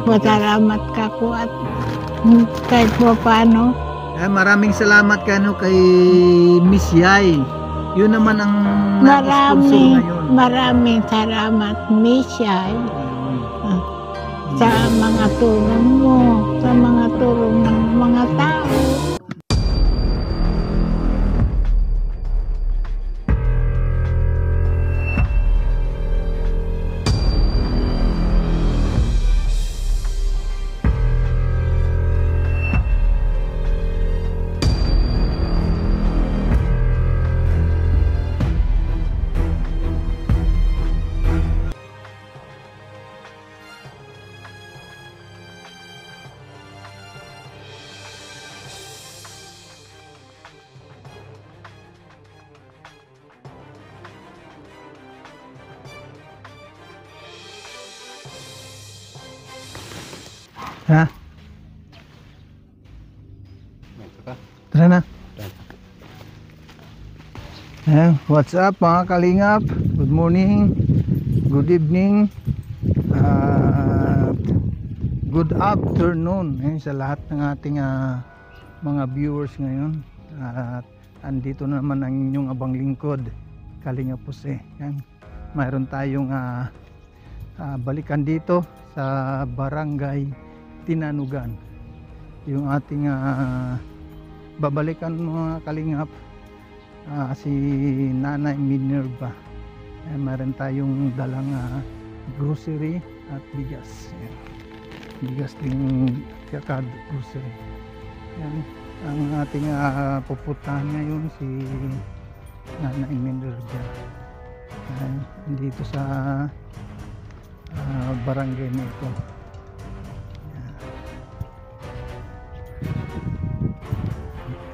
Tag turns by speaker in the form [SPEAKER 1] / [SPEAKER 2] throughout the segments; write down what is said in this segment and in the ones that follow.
[SPEAKER 1] Pasalamat ka ko at kahit po paano.
[SPEAKER 2] Maraming salamat kay Miss Yay. Yun naman ang nag-sponsor ngayon.
[SPEAKER 1] Maraming salamat, Miss Yay, sa mga tulong mo, sa mga tulong ng mga tao.
[SPEAKER 2] Ha? Tara na. What's up mga kalingap? Good morning, good evening, good afternoon sa lahat ng ating mga viewers ngayon. At andito na naman ang inyong abang lingkod, Kalingap Jose. Mayroon tayong balikan dito sa Barangay Tinanugan. Yung ating babalikan mga kalingap, si Nanay Minerva. Meron tayong dalang grocery at bigas. Bigas din kakad grocery. Ang ating pupuntahan ngayon si Nanay Minerva. Dito sa barangay nito.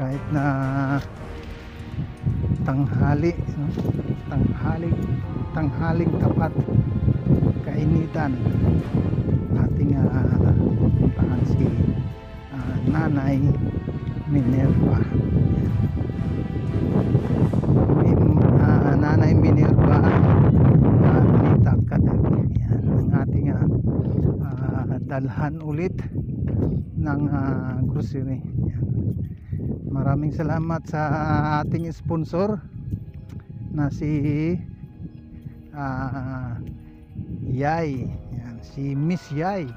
[SPEAKER 2] Kahit na tanghaling tapat kainitan, ating pupuntahan si Nanay Minerva. Nanay Minerva Nita Kadag. Yan ang ating dalhan ulit ng grocery. Yan. Maraming salamat sa ating sponsor na si Yay. Yan, si Miss Yay.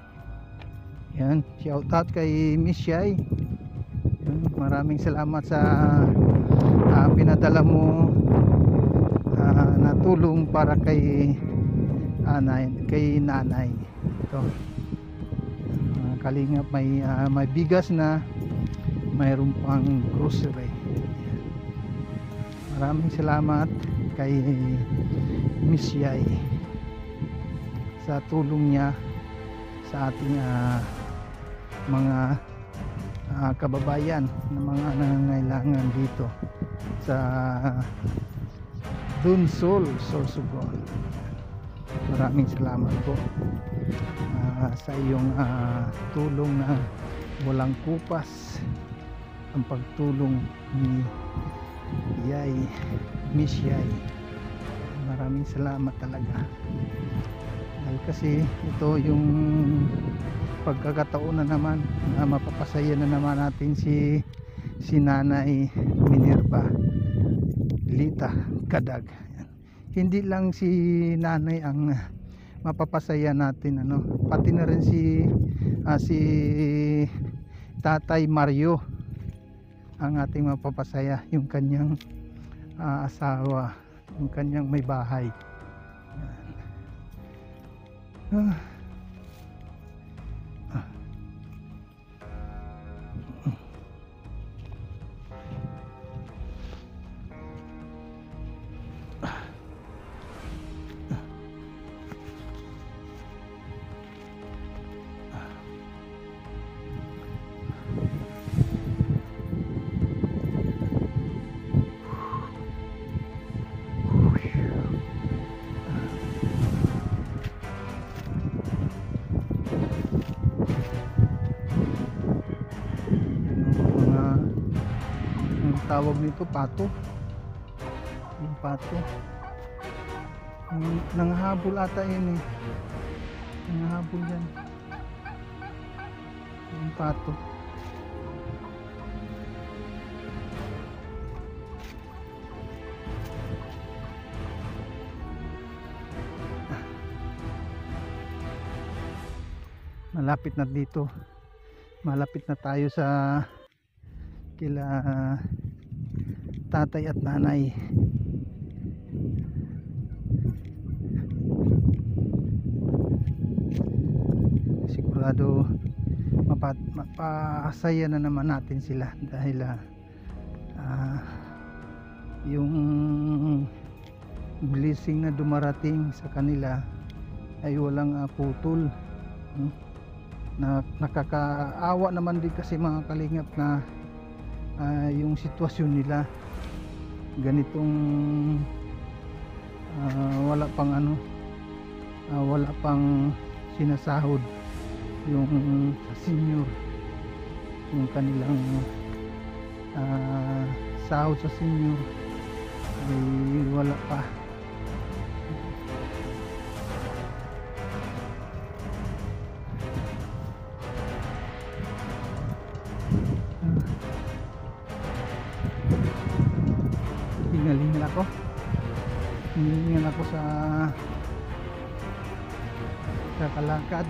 [SPEAKER 2] Yan, shout out kay Miss Yay. Yan, maraming salamat sa pinadala mo na tulong para kay nanay. Ito. Kalingap, may bigas na, mayroon pang grocery. Maraming salamat kay Miss Yay sa tulong niya sa ating mga kababayan na mga nangangailangan dito sa Dunsol, Sorsogon. Maraming salamat po sa iyong tulong na walang kupas, ang pagtulong ni Yay, Miss Yay. Maraming salamat talaga, dahil kasi ito yung pagkakataon na naman na mapapasaya na naman natin si Nanay Minerva Lita Kadag. Hindi lang si nanay ang mapapasaya natin, pati na rin si Tatay Mario ang ating mapapasaya, yung kanyang asawa, yung kanyang may bahay. Tawag nito pato, yung pato, nanghabol ata yun, nanghabol yan. Yung pato. Malapit na dito. Malapit na tayo sa kila tatay at nanay. Sigurado mapasaya na naman natin sila dahil yung blessing na dumarating sa kanila ay walang putol. Nakakaawa naman din kasi mga kalingap na yung sitwasyon nila ganitong wala pang sinasahod yung senior, yung kanilang sahod sa senior ay wala pa. Hiningal ako sa kalakad.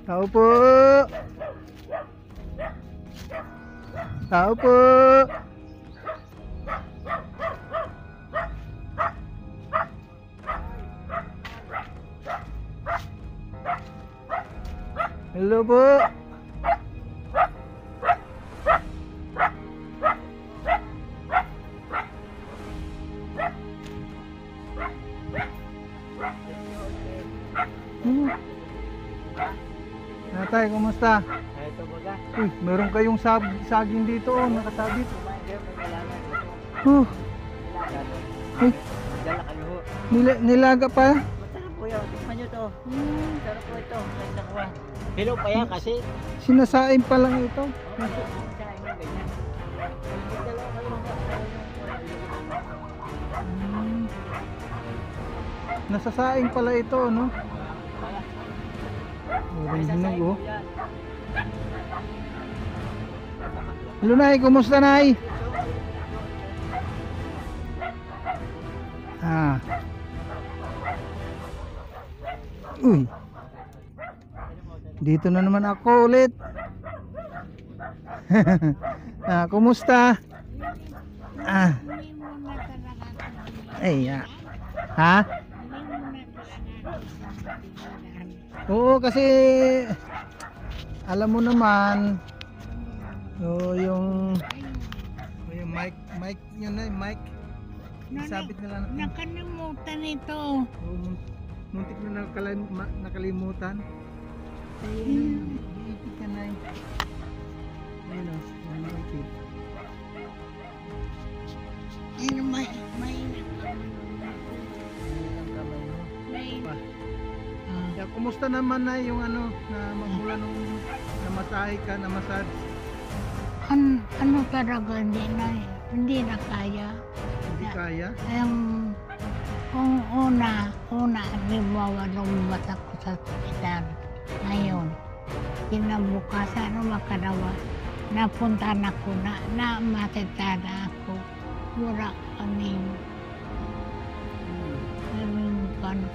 [SPEAKER 2] Tao po. Tao po. Hello po. Tatay, kumusta?
[SPEAKER 3] Ito baga.
[SPEAKER 2] Uy, meron kayong saging dito, nakatabit.
[SPEAKER 3] Kumain kayo, may kailangan dito.
[SPEAKER 2] Uy,
[SPEAKER 3] Dala kayo ho.
[SPEAKER 2] nilaga pa.
[SPEAKER 3] Masarap po yun. Tikman nyo to. Sarap po ito. Kahit nakuha. Hello pa yan kasi.
[SPEAKER 2] Sinasain pa lang ito.
[SPEAKER 3] Kasi sa inyo ganyan. Dala kayo mga.
[SPEAKER 2] Nasasaing pala ito, no? Walang hinog, oh. Hello, Nay. Kumusta, Nay? Uy. Dito na naman ako ulit. Kumusta? Ay, ha? Oo, kasi alam mo naman yung mic yun na, mic isabit na lang natin.
[SPEAKER 1] Nakalimutan ito.
[SPEAKER 2] Muntik na nakalimutan. Iipit ka na. Ayun o, iipit.
[SPEAKER 1] Ano may
[SPEAKER 2] Kaya kumusta naman na yung na magmula nung namasahe ka, namasad?
[SPEAKER 1] ano talaga hindi na kaya.
[SPEAKER 2] Hindi kaya?
[SPEAKER 1] Kung una halimbawa lumabas ako sa ospital ngayon, kinabukasan makalawa, napunta na ko na matitada ako. Wala kaming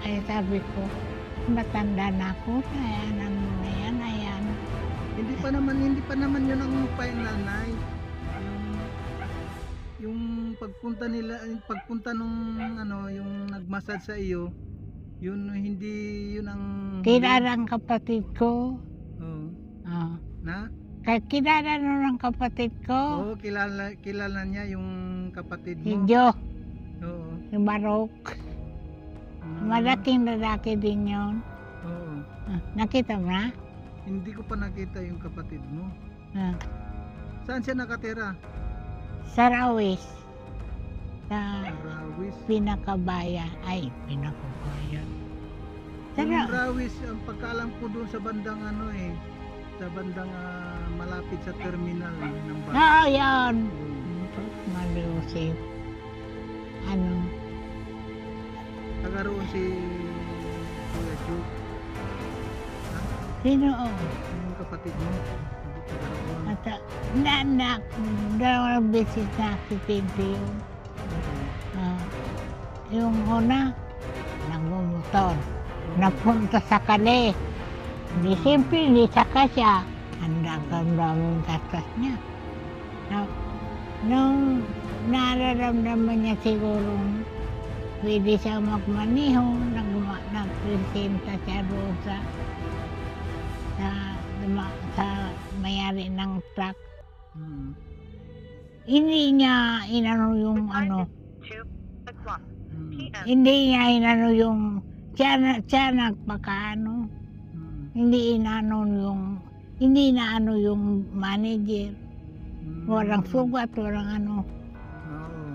[SPEAKER 1] kaya sabi ko, matanda na ako, kaya ano na yan, ayan.
[SPEAKER 2] Hindi pa naman yun ang final, Nay. Yung pagpunta nung yung nagmasad sa iyo, yun hindi yun ang
[SPEAKER 1] Kilala ang kapatid ko.
[SPEAKER 2] Oo. Na?
[SPEAKER 1] Kilala ng kapatid ko.
[SPEAKER 2] Oo, kilala niya yung kapatid
[SPEAKER 1] Si
[SPEAKER 2] mo.
[SPEAKER 1] Jo,
[SPEAKER 2] Oo.
[SPEAKER 1] si Barok. Malaking lalaki din yun.
[SPEAKER 2] Oo.
[SPEAKER 1] Nakita mo na?
[SPEAKER 2] Hindi ko pa nakita yung kapatid mo. Saan siya nakatira?
[SPEAKER 1] Sa Rawis. Sa
[SPEAKER 2] Rawis.
[SPEAKER 1] pinakabayan. Ay, pinakabayan. Sa
[SPEAKER 2] Yung
[SPEAKER 1] Ra-
[SPEAKER 2] Rawis, ang pagkaalam ko doon sa bandang ano eh, sa bandang malapit sa terminal ng bus.
[SPEAKER 1] Oo, yan.
[SPEAKER 2] Hmm.
[SPEAKER 1] Malusip. Ano?
[SPEAKER 2] Taga roon si Kuya Ju.
[SPEAKER 1] Sino?
[SPEAKER 2] Yung kapatid mo. Hindi taga roon.
[SPEAKER 1] At dalawang beses na aksidente yun. Ah, yung una, nagmumotor. Napunta sa kali. Hindi simple, hindi saka siya. Ang daming gastos niya. Nung nararamdaman niya siguro pwede siya magmaniho, nagpresenta siya roon sa mayari ng truck.
[SPEAKER 2] Hmm.
[SPEAKER 1] Hindi niya inano yung ano,
[SPEAKER 2] Hmm.
[SPEAKER 1] hindi niya inano yung, siya nagpakaano, hindi na ano yung manager.
[SPEAKER 2] Hmm.
[SPEAKER 1] Walang sugat, walang ano.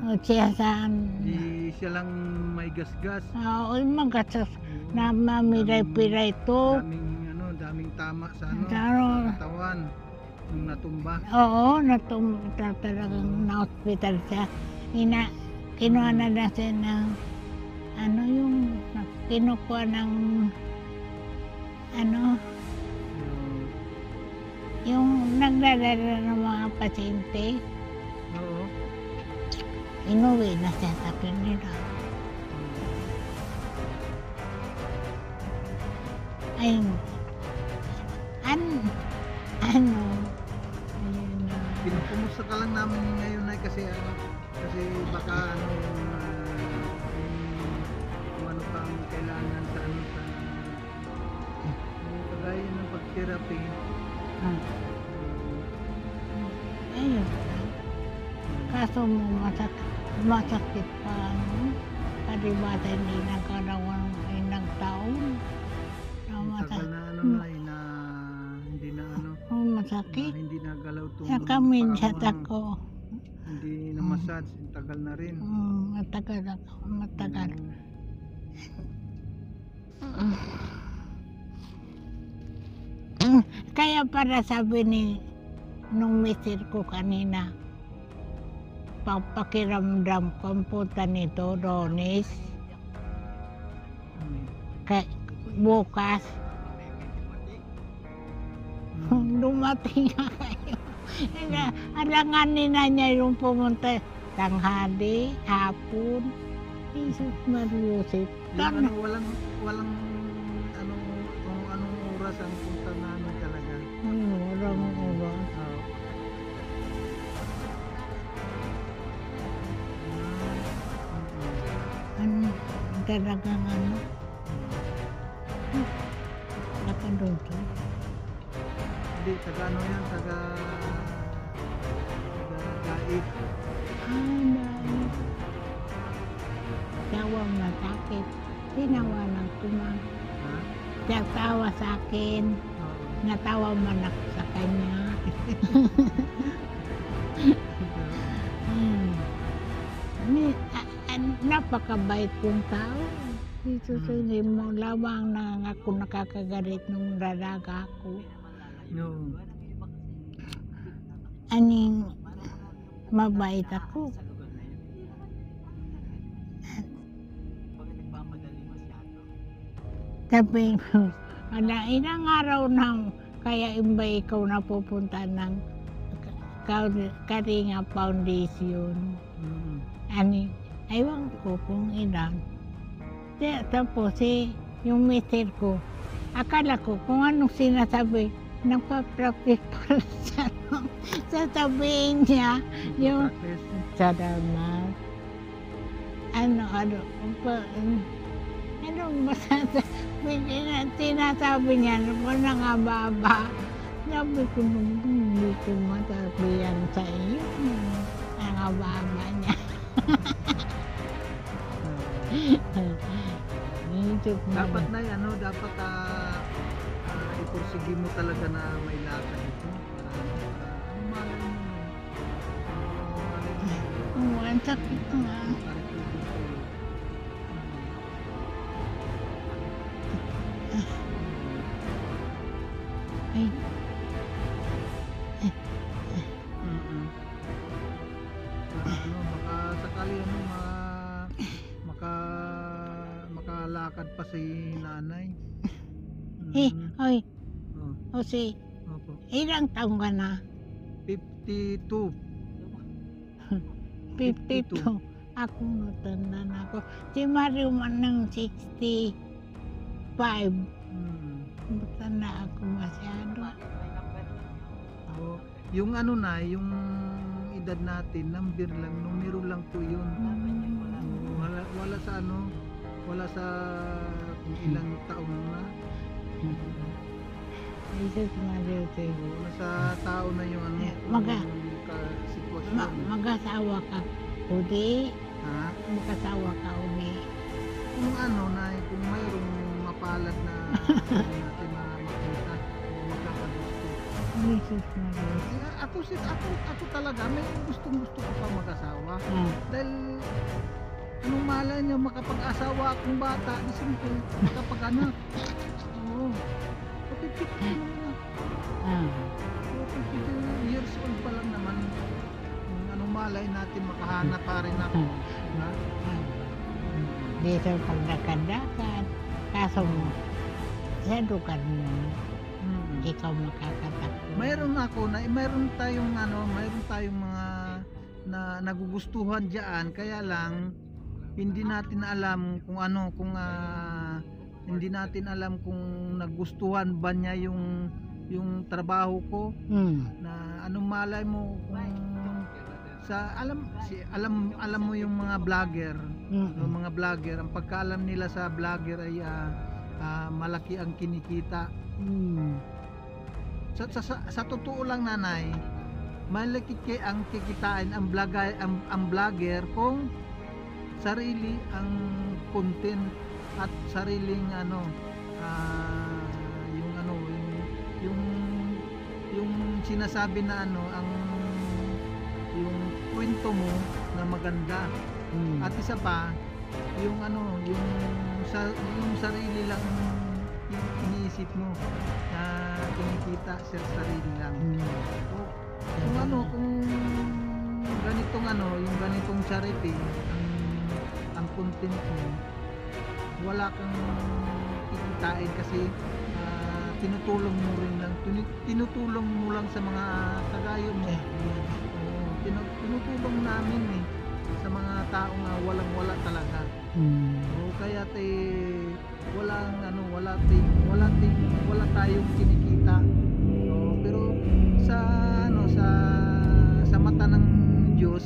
[SPEAKER 2] Oo.
[SPEAKER 1] O siya sa,
[SPEAKER 2] Di siya lang may gasgas.
[SPEAKER 1] magasos na mamiray-piray to.
[SPEAKER 2] Daming tama sa
[SPEAKER 1] Ano?
[SPEAKER 2] katawan nung natumba.
[SPEAKER 1] Oo, talagang na-hospital siya. Kinuha na lang siya ng, ano yung, kinukuha ng, ano, yung nagdadala ng mga pasyente.
[SPEAKER 2] Oo.
[SPEAKER 1] Inuwi na siya sa kanila. Ayun. Ano? Ayun na.
[SPEAKER 2] Pinupumusta ka lang namin ngayon ay kasi baka kung ano pang kailangan sa yung kagaya ng pag-therapy.
[SPEAKER 1] Ah. Ayun. Kaso mo masakit pa ano. Kasi bata hindi nagkaroon ng taon.
[SPEAKER 2] Tagal na hindi na
[SPEAKER 1] Masakit.
[SPEAKER 2] hindi na galaw tong
[SPEAKER 1] Sa kami sa
[SPEAKER 2] parang
[SPEAKER 1] tako.
[SPEAKER 2] hindi na massage, tagal na rin.
[SPEAKER 1] Matagal ako. Matagal. Kaya para sabi nung mister ko kanina, papakiramdam ko ang punta nito, Ronis. Bukas, dumating na kayo. Alanganin na niya yung pumunta tanghali, hapon. Jesus Mariusip.
[SPEAKER 2] Yung walang kung anong oras ang punta namin talaga.
[SPEAKER 1] Walang oras. Ano, talagang ano. Baka doon to.
[SPEAKER 2] Hindi, taga ano yan, taga Gaib.
[SPEAKER 1] Dahil. Tawang masakit. Tinawa ng tumang.
[SPEAKER 2] Ha?
[SPEAKER 1] Siya tawa sa akin.
[SPEAKER 2] Oo.
[SPEAKER 1] Natawa man ako sa kanya. Napakabait kong tao. Dito sa hindi mo lamang na ako nakakagalit nung dalaga ako.
[SPEAKER 2] No.
[SPEAKER 1] Aning mabait ako. Sabi mo, ilang araw na kaya imba ikaw na pupunta ng Kalinga Foundation. Ani, aywan ko kung ilan. Tapos yung mister ko, akala ko kung anong sinasabi, nagpa-practice pala siya. Sasabihin niya, yung salamat. Ano ba sinasabi niya, walang ababa. Sabi ko, hindi ko matabihan sa iyo. Ang ababa niya.
[SPEAKER 2] Dapat na dapat ipursige mo talaga na may lakad ito. Malay mo,
[SPEAKER 1] sakit nga. Ay,
[SPEAKER 2] Mm-mm. Ano, baka sakali ano, makalakad pa si nanay.
[SPEAKER 1] eh,
[SPEAKER 2] Mm.
[SPEAKER 1] oy,
[SPEAKER 2] Oh,
[SPEAKER 1] Jose,
[SPEAKER 2] opo.
[SPEAKER 1] ilang taong ka na?
[SPEAKER 2] 52.
[SPEAKER 1] 52. Ako matanda na ako. Si Mario man ng 65.
[SPEAKER 2] Mm.
[SPEAKER 1] Matanda ako masyado.
[SPEAKER 2] Oh, yung ano na, yung edad natin, numero lang po yun. Wala sa ano, wala sa kung ilang taon na.
[SPEAKER 1] Jesus Mario Jose.
[SPEAKER 2] Wala sa tao na yung ano, yung sitwasyon.
[SPEAKER 1] Mag-asawa ka uli.
[SPEAKER 2] Ha?
[SPEAKER 1] Mag-asawa ka uli.
[SPEAKER 2] Kung ano na, kung mayroong mapalad na natin na makita o magkakagusto.
[SPEAKER 1] Jesus Mario.
[SPEAKER 2] Ako talaga, may gustong-gusto ko pa mag-asawa.
[SPEAKER 1] Ah,
[SPEAKER 2] Dahil anong malay niya makapag-asawa akong bata, di simple, makapag-anak. Oo. 50 na.
[SPEAKER 1] ah.
[SPEAKER 2] 52 years old pa lang naman. Anong malay natin makahanap pa rin ako. Ha?
[SPEAKER 1] Dito pag lakad-lakad, kaso mo, masyado ka mo, ikaw makakatakbo.
[SPEAKER 2] Mayroon tayong mga na nagugustuhan diyan, kaya lang hindi natin alam kung ano, hindi natin alam kung nagustuhan ba niya yung trabaho ko, na anong malay mo kung alam mo yung mga vlogger, ang pagkaalam nila sa vlogger ay malaki ang kinikita. Sa totoo lang, nanay, malaki ang kikitain ang vlogger kung sarili ang content at sariling yung sinasabi na yung kwento mo na maganda. At isa pa, yung sarili lang yung iniisip mo na kinikita sa sarili lang. So, kung yung ganitong charity ang content mo, wala kang kikitain kasi tinutulong mo lang sa mga kagaya mo. Tinutulong namin sa mga taong walang-wala talaga. Kaya wala tayong kinikita. Pero sa mata ng Diyos,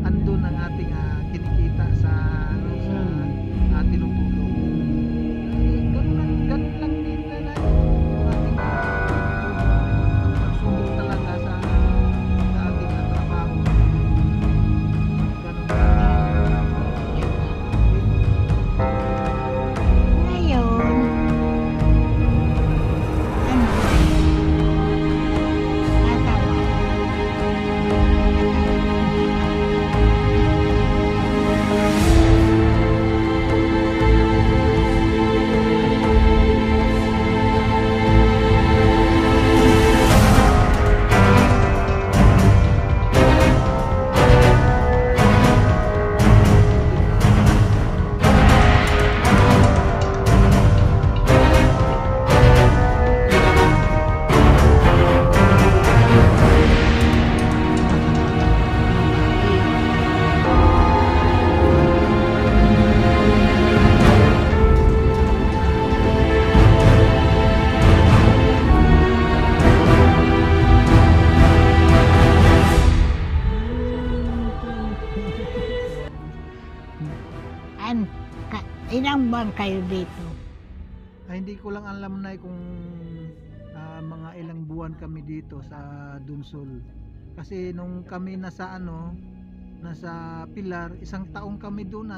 [SPEAKER 2] andun ang ating kinikita sa tinutulong. Ganun lang din na yung ating pagsundo talaga sa ating trabaho. Ganun lang.
[SPEAKER 1] Ngayon, ilang buwan kayo dito?
[SPEAKER 2] Hindi ko lang alam na kung mga ilang buwan kami dito sa Dunsol. Kasi nung kami nasa Pilar, isang taong kami doon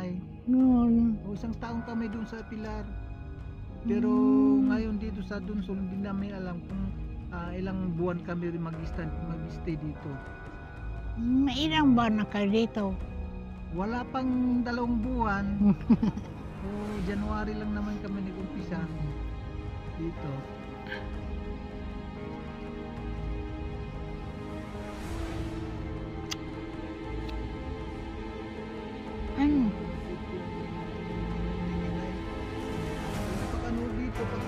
[SPEAKER 1] Noon.
[SPEAKER 2] isang taong kami doon sa Pilar. Pero ngayon dito sa Dunsol, hindi namin alam kung ilang buwan kami rin mag-stay dito.
[SPEAKER 1] Ilang buwan na kayo dito?
[SPEAKER 2] Wala pang 2 buwan. O January lang naman kami nag-umpisa dito.
[SPEAKER 1] Ano?
[SPEAKER 2] Pag ano dito, pag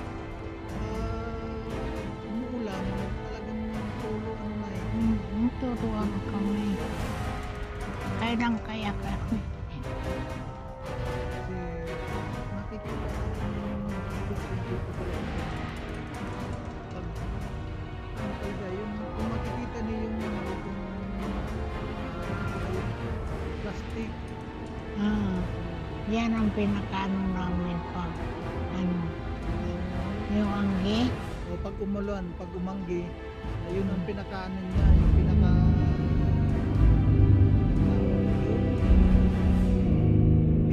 [SPEAKER 2] umuulan, talagang tulo ano na eh.
[SPEAKER 1] Tutuwag kami. Kailan kaya kami?
[SPEAKER 2] Kasi nakikita natin yung dito pala. Pag ano talaga, yung kung makikita niyo yung plastic.
[SPEAKER 1] Yan ang pinakaano namin pag ano, yung anggi.
[SPEAKER 2] O pag umulan, pag umanggi, ayun ang pinakaanan niya, yung pinaka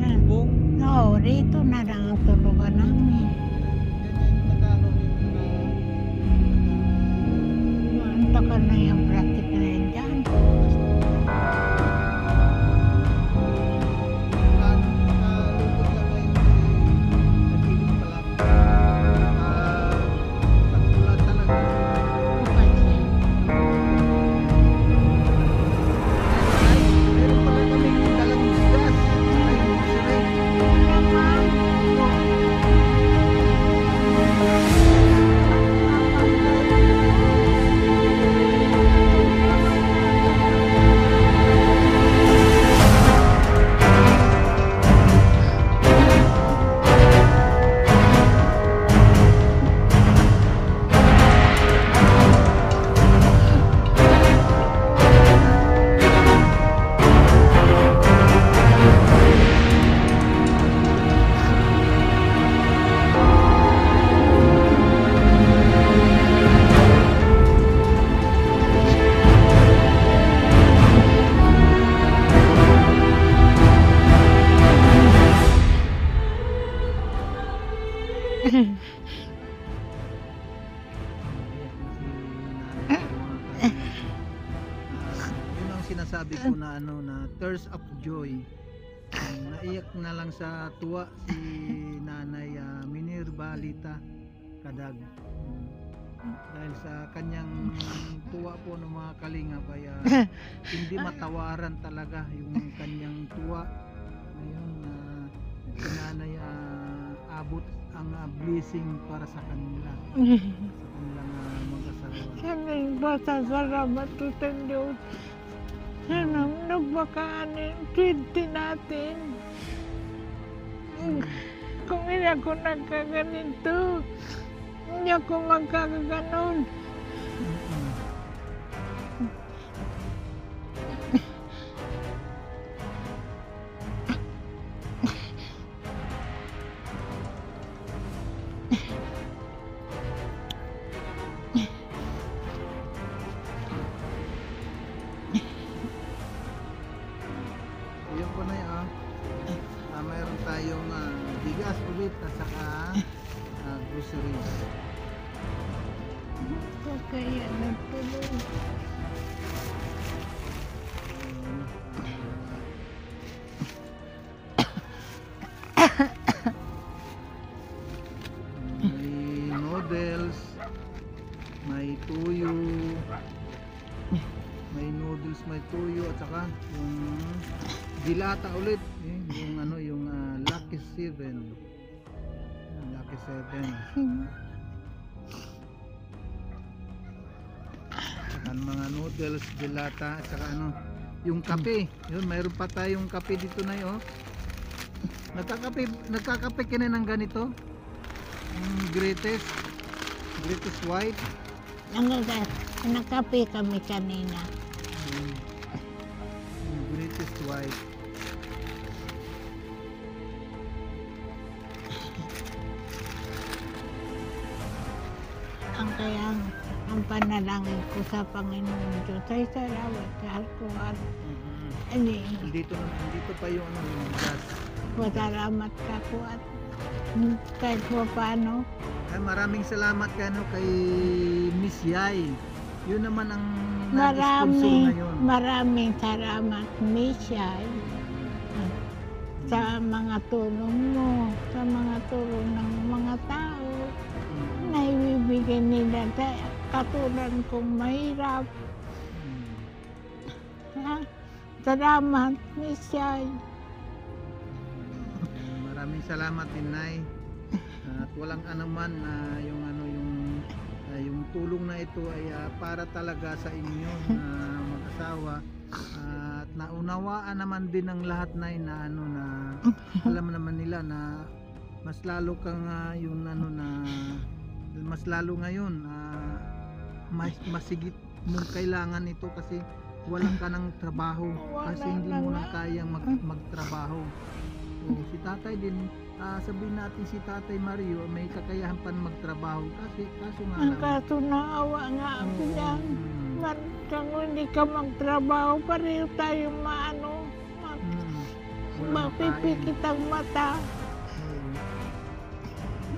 [SPEAKER 1] Yan.
[SPEAKER 2] bong.
[SPEAKER 1] No, dito na lang ang tulugan namin.
[SPEAKER 2] Yan yung nakano, yung
[SPEAKER 1] Ang takal na yung plastic na yan dyan.
[SPEAKER 2] nakalupot lang ngayon kasi napiling pa lang. Tagpulan talaga.
[SPEAKER 1] Bukas yan.
[SPEAKER 2] Ay, meron pala kaming dalang bigas. Ay, siray.
[SPEAKER 1] Naman.
[SPEAKER 2] Yun ang sinasabi ko na ano na tears of joy. Naiyak na lang sa tuwa si Nanay Minerva Lita Kadag. Dahil sa kanyang tuwa po ng mga kalingap ay hindi matawaran talaga yung kanyang tuwa. Ngayon si Nanay abot ang blessing para sa kanila. Sa kanilang mag-asawa.
[SPEAKER 1] Sana'y pasasalamat ko sa Diyos. Sana nagbakaan yung swerte natin. Kung hindi ako nagkaganito, hindi ako magkakaganon.
[SPEAKER 2] Yun po na yun. Mayroon tayong bigas ulit at saka groceries.
[SPEAKER 1] Kung kaya nagtuloy.
[SPEAKER 2] May noodles, may tuyo, may noodles, may tuyo at saka yung dilata ulit, yung ano yung Lucky 7. Lucky 7. Saka mga noodles, dilata at saka ano yung kape. Yun, mayroon pa tayong kape dito na yun. Nagkakape ka na ng ganito? Greatest white.
[SPEAKER 1] Nakape kami kanina.
[SPEAKER 2] Greatest white.
[SPEAKER 1] Ang kaya ang panalangin ko sa Panginoon Diyos ay salamat sa Alkuan.
[SPEAKER 2] Dito pa yung ano yung bigas.
[SPEAKER 1] Pasalamat ka ko at kahit pa paano.
[SPEAKER 2] Ay, maraming salamat kay Miss Yay. Yun naman ang nag-sponsor ngayon.
[SPEAKER 1] Maraming salamat, Mishay. sa mga tulong mo, sa mga tulong ng mga tao na ibibigay nila sa katulad kong mahirap. Ha? Salamat, Misay.
[SPEAKER 2] Maraming salamat din, Nay. At walang anuman na yung tulong na ito ay para talaga sa inyo na mag-asawa. At naunawaan naman din ng lahat, Nay, na alam naman nila na mas lalo kang mas lalo ngayon masigit mong kailangan ito kasi wala ka ng trabaho, kasi hindi mo na kayang magtrabaho. So, si tatay din, sabihin natin si Tatay Mario may kakayahan pa magtrabaho kasi kaso nga lang.
[SPEAKER 1] Kaso naawa nga ako dyan. Kung hindi ka magtrabaho, pareho tayo mapipikit ang mata.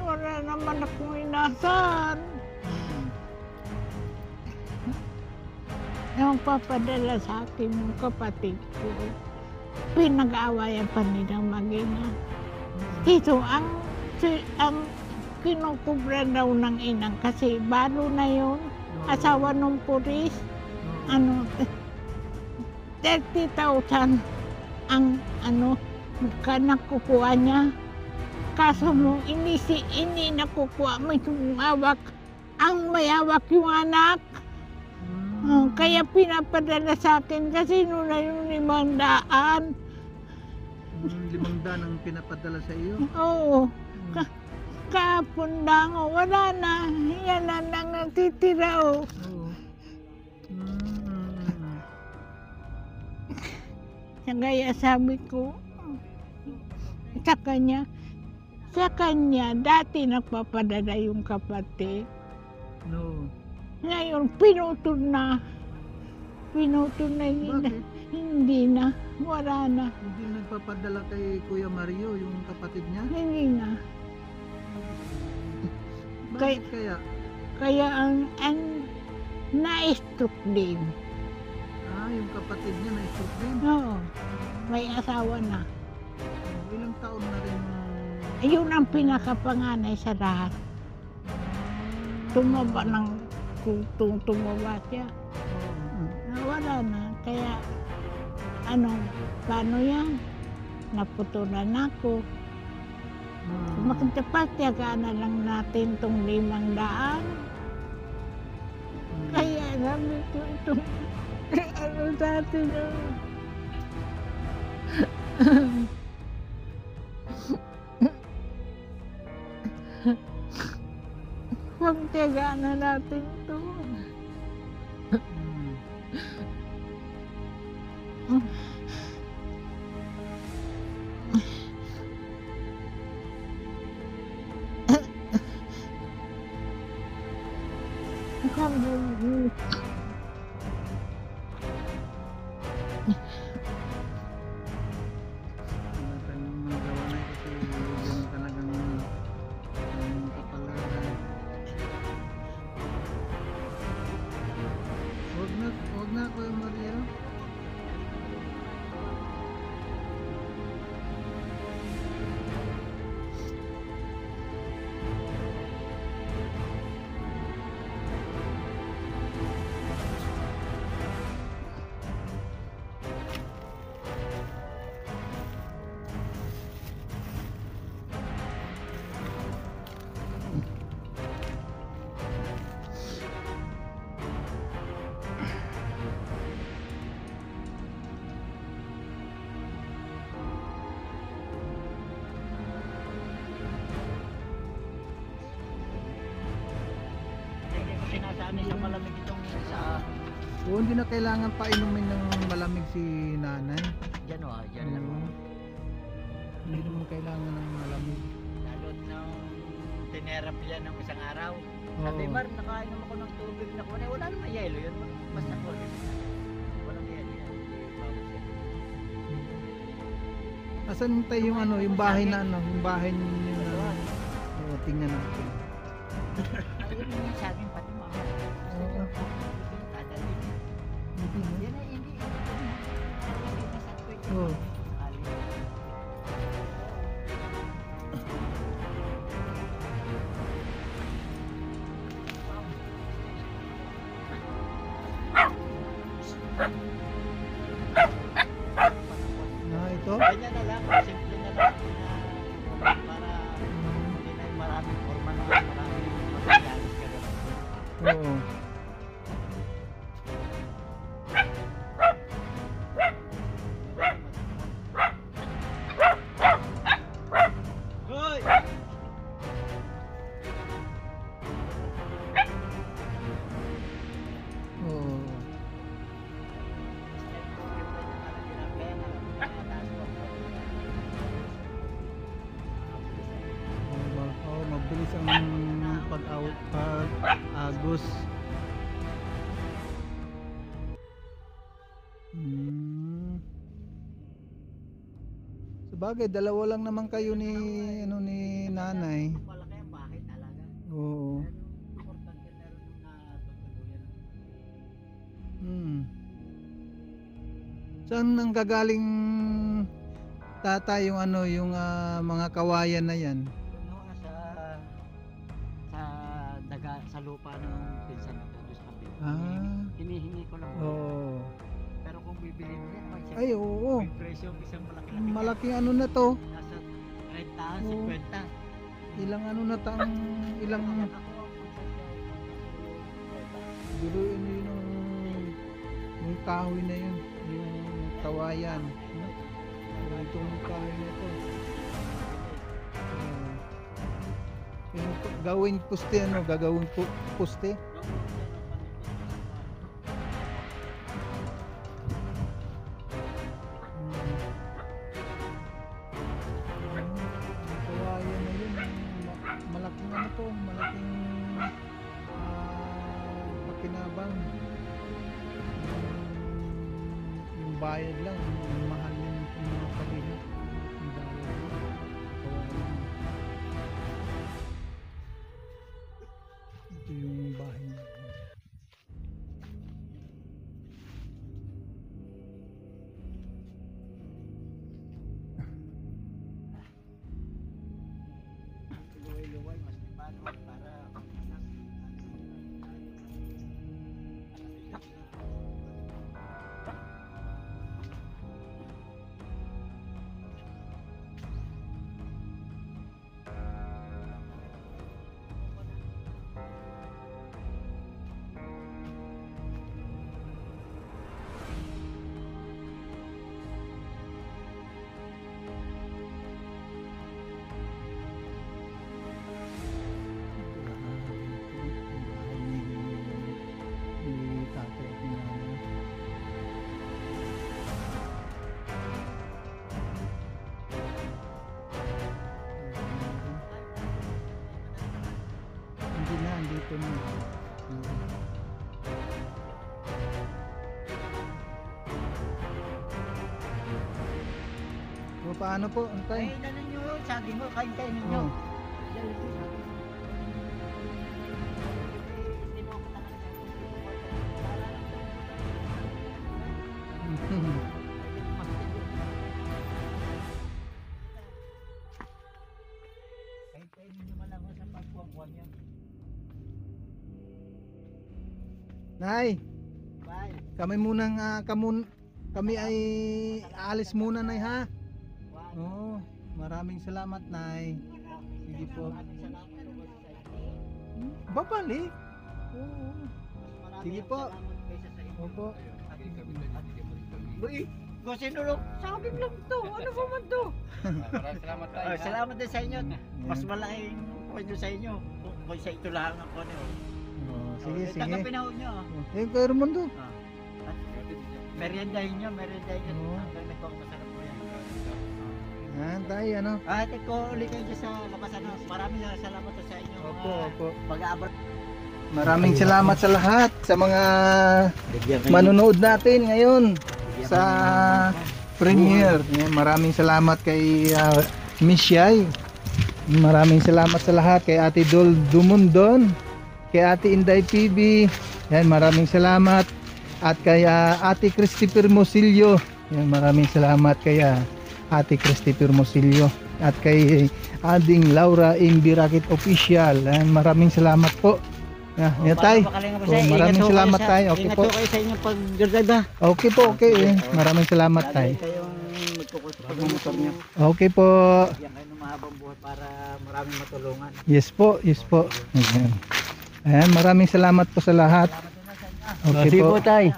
[SPEAKER 1] Wala naman akong inasahan. Yung papadala sa akin yung kapatid ko, pinag-aawayan pa nilang mag-ina. Ito ang kinukubra daw ng inang kasi balo na yun, asawa ng pulis, 30,000 ang nakukuha niya. Kaso mo, hindi nakukuha mo yung awak, ang mayawak yung anak. Kaya pinapadala sa akin kasi noon na yung 500.
[SPEAKER 2] 500 ang pinapadala sa iyo?
[SPEAKER 1] Oo. Kahapon lang, wala na. Yan na lang natitira. Oo. Kaya sabi ko sa kanya, dati nagpapadala yung kapatid.
[SPEAKER 2] No.
[SPEAKER 1] Ngayon, pinutol na.
[SPEAKER 2] Bakit?
[SPEAKER 1] Hindi na. Wala na.
[SPEAKER 2] Hindi nagpapadala kay Kuya Mario, yung kapatid niya?
[SPEAKER 1] Hindi na.
[SPEAKER 2] Bakit kaya?
[SPEAKER 1] Kaya ang na-stroke din.
[SPEAKER 2] Yung kapatid niya na-stroke din?
[SPEAKER 1] Oo. May asawa na.
[SPEAKER 2] Ilang taon na rin?
[SPEAKER 1] Ayun ang pinakapanganay sa lahat. Tumaba siya. Wala na. Kaya, paano yan? Naputulan ako. Magtapatyagaan na lang natin itong 500. Kaya sabi ko itong sa atin. Magtyagaan na natin ito.
[SPEAKER 2] Huwag na Kuya Mario.
[SPEAKER 3] Sinasaan nila malamig itong sa
[SPEAKER 2] Oo, hindi na kailangan pa inumin ng malamig si nanay.
[SPEAKER 3] dyan dyan lang.
[SPEAKER 2] Hindi naman kailangan ng malamig.
[SPEAKER 3] Lalo nang tinerapy yan ng isang araw.
[SPEAKER 2] Oo.
[SPEAKER 3] Sabi Mar, nakainom ako ng tubig na kunay. Wala naman yelo yun. Basta cold. Walang yelo yan. Bawal yan.
[SPEAKER 2] Asan tayo yung yung bahay na yung bahay ninyo na tingnan natin.
[SPEAKER 3] Ayun yung sa akin pati mga. Dadalhin. Yan ay hindi.
[SPEAKER 2] Oo. Ito?
[SPEAKER 3] Ganyan na lang, simple na lang na para hindi na yung maraming forma na maraming materialis ka doon.
[SPEAKER 2] Oo.
[SPEAKER 3] Hoy!
[SPEAKER 2] Oo. Mabilis ang pag-agos. Sabagay, dalawa lang naman kayo ni ni nanay.
[SPEAKER 3] Malaki ang bahay talaga.
[SPEAKER 2] Oo.
[SPEAKER 3] Importante na rin na tutuluyan.
[SPEAKER 2] Saan nang gagaling tata yung yung mga kawayan na yan?
[SPEAKER 3] Doon sa lupa ng pinsan ko doon sa kabila. Hinihingi ko lang.
[SPEAKER 2] Oo.
[SPEAKER 3] Pero kung bibili mo yan,
[SPEAKER 2] Ay, oo.
[SPEAKER 3] may presyo isang malaki-laki.
[SPEAKER 2] Malaking ano na to.
[SPEAKER 3] Nasa 30, 50.
[SPEAKER 2] Ilang ano na tang ilang biluin nyo yung kahoy na yun, yung kawayan, no? Itong kahoy na ito. Yung gawing poste, gagawin poste. Kawayan na yun, malaking ano to, malaking makinabang. Yung bayad lang, yung mahal yung mga kabila. Yung bayad lang, kawayan. Ito yung bahay niya.
[SPEAKER 3] Luway-luway, mas di paano para Hindi na, andito na. So, paano po, antay? ay, nanin nyo yun, saging mo, kain ninyo.
[SPEAKER 2] Oh.
[SPEAKER 3] Kain ninyo man ako sa pagkuha niya.
[SPEAKER 2] Nay,
[SPEAKER 3] Bye.
[SPEAKER 2] kami munang kami ay aalis muna, Nay, ha?
[SPEAKER 3] Bye.
[SPEAKER 2] Oo, maraming salamat, Nay. Sige po.
[SPEAKER 3] Maraming salamat po sa inyo.
[SPEAKER 2] Babalik. Oo.
[SPEAKER 3] Maraming
[SPEAKER 2] Sige po.
[SPEAKER 3] salamat kaysa sa inyo.
[SPEAKER 2] Opo.
[SPEAKER 3] Uy, kung sinulong, saging lang to. Ano ba man to?
[SPEAKER 4] Maraming salamat tayo.
[SPEAKER 3] Salamat din sa inyo. Mas
[SPEAKER 2] Yan.
[SPEAKER 3] malaking kwento sa inyo. Kung sa ito lang ako ano.
[SPEAKER 2] Oh, sige, sige.
[SPEAKER 3] Tanggapin ako nyo.
[SPEAKER 2] Kuya Ramondo.
[SPEAKER 3] Meriendahin nyo.
[SPEAKER 2] Oo.
[SPEAKER 3] Hanggang nagpapasarap po yan.
[SPEAKER 2] Yan, tayo, ano?
[SPEAKER 3] Ate ko, ulit kayo dyan sa labasan. Maraming salamat sa inyo.
[SPEAKER 2] Opo, opo.
[SPEAKER 3] Pag-aabot.
[SPEAKER 2] Maraming salamat sa lahat, sa mga manonood natin ngayon sa premiere. Yan, maraming salamat kay Miss Yai. Maraming salamat sa lahat kay Ate Dol Dumundon, kay Ate Inday PB. Yan, maraming salamat. At kay Ate Christopher Mosillo. Yan, maraming salamat kay Ate Christopher Mosillo. At kay Ading Laura Imbirakit Official. Yan, maraming salamat po. Yan tay. Maraming salamat tay. Okay
[SPEAKER 3] Ingat
[SPEAKER 2] po.
[SPEAKER 3] po kayo sa inyong pag-drive ha.
[SPEAKER 2] Okay po, okay. Maraming salamat tay.
[SPEAKER 3] Lagi kayong magkukusap ng motor niyo.
[SPEAKER 2] Okay po.
[SPEAKER 3] Yan kayo ng mahabang buhay para maraming matulungan.
[SPEAKER 2] Yes po, yes po. Ayan. Ayan, maraming salamat po sa lahat. Okay po.
[SPEAKER 3] tay.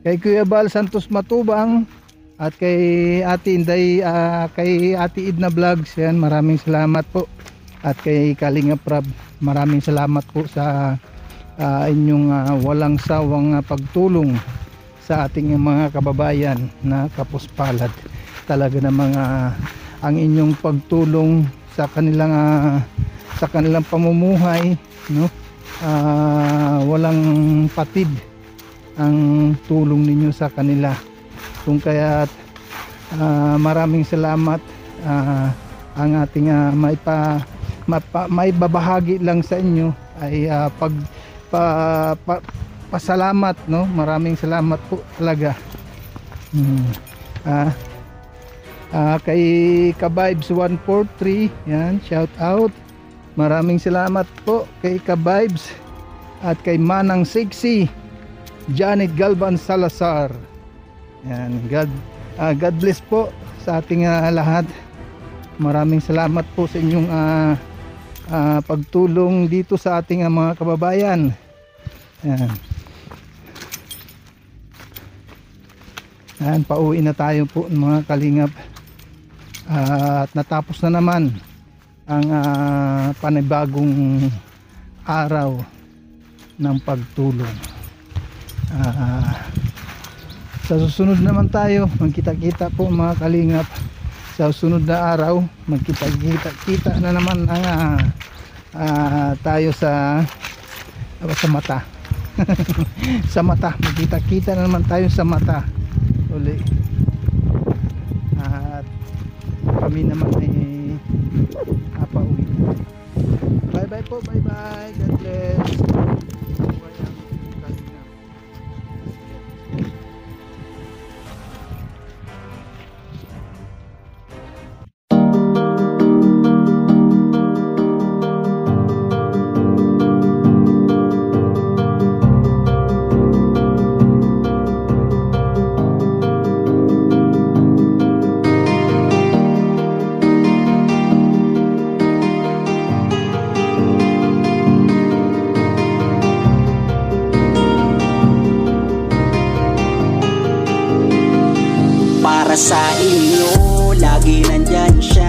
[SPEAKER 2] Kay Kuya Bal Santos Matubang at kay Ate Inday, kay Ate Idna Vlogs, yan, maraming salamat po. At kay Kalinga Prab, maraming salamat po sa inyong walang sawang pagtulong sa ating mga kababayan na kapuspalad. Talaga na ang inyong pagtulong sa kanilang pamumuhay, no? Walang patid ang tulong ninyo sa kanila. Kung kaya't maraming salamat. Ang ating may babahagi lang sa inyo ay pasalamat, no? Maraming salamat po talaga. Kay Kabibes 143, yan, shout out. Maraming salamat po kay Kabibes at kay Manang Sexy, Janet Galvan Salazar. Yan, God bless po sa ating lahat. Maraming salamat po sa inyong pagtulong dito sa ating mga kababayan. Yan. Yan, pauwi na tayo po mga kalingap. At natapos na naman ang panibagong araw ng pagtulong. Sa susunod naman tayo, magkita-kita po mga kalingap. Sa susunod na araw, magkita-kita na naman ang tayo sa mata. Sa mata, magkita-kita na naman tayo sa mata uli. At kami naman ay pauwi. Bye bye po, bye bye. God bless.
[SPEAKER 4] Para sa inyo, lagi nandyan siya.